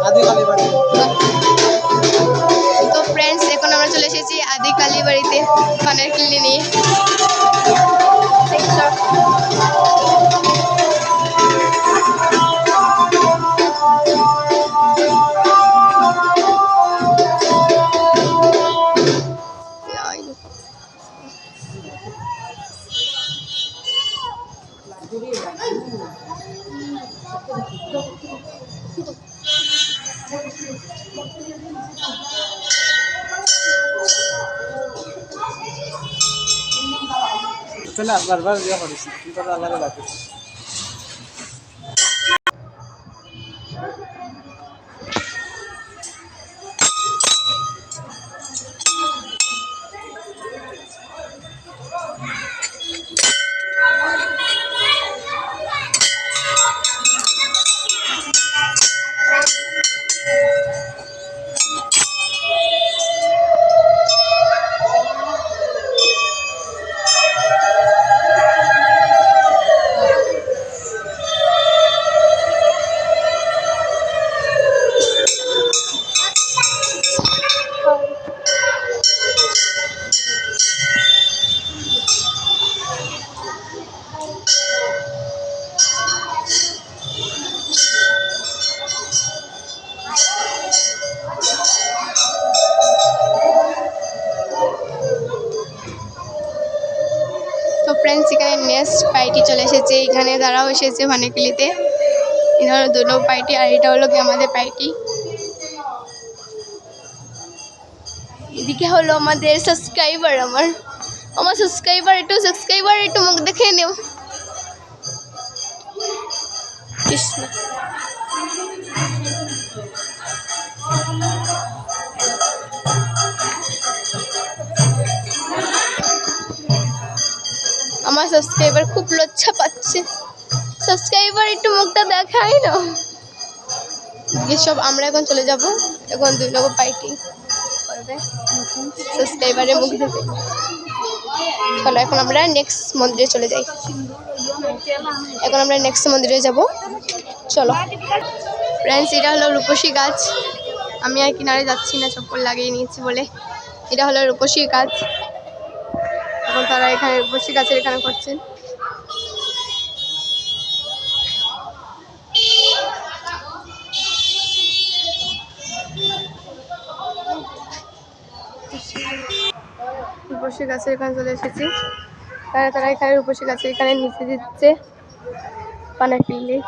আদি কালী বাড়ি। তো ফ্রেন্ডস এখন আমরা চলে এসেছি আদি কালী বাড়িতে পানের কিলি নিয়ে। চলে বারবার ইয়ে করিস কিন্তু আল্লাহরে লাগে। তো ফ্রেন্ডস এখানে নেক্সট পার্টি চলে এসেছে, এখানে তারাও এসেছে ভানেকিলিতে। এটা হলো দুটো পার্টি আর এটা হলো কি আমাদের পার্টি। এদিকে হলো আমাদের সাবস্ক্রাইবার, আমার সাবস্ক্রাইবার একটু মুখ দেখে নেও। কৃষ্ণ আমার সাবস্ক্রাইবার খুব লজ্জা পাচ্ছে, সাবস্ক্রাইবার একটু মুখটা দেখাই না। এসব আমরা এখন চলে যাব, এখন দুই নম্বর পার্টি করবে সাবস্ক্রাইবারের মুখ দেখে। চলো এখন আমরা নেক্সট মন্দিরে চলে যাই, এখন আমরা নেক্সট মন্দিরে যাব। চলো ফ্রেন্ডস, এটা হলো রূপসী গাছ। আমি আর কিনারে যাচ্ছি না, চপ্পল লাগিয়ে নিয়েছি বলে। এটা হলো রূপসী গাছ, এখন তারা এখানে রূপসী গাছের এখানে করছেন। রূপসী গাছের এখানে চলে এসেছি, তারা এখানে রূপসী গাছের এখানে নিচে দিচ্ছে পানাকিলি।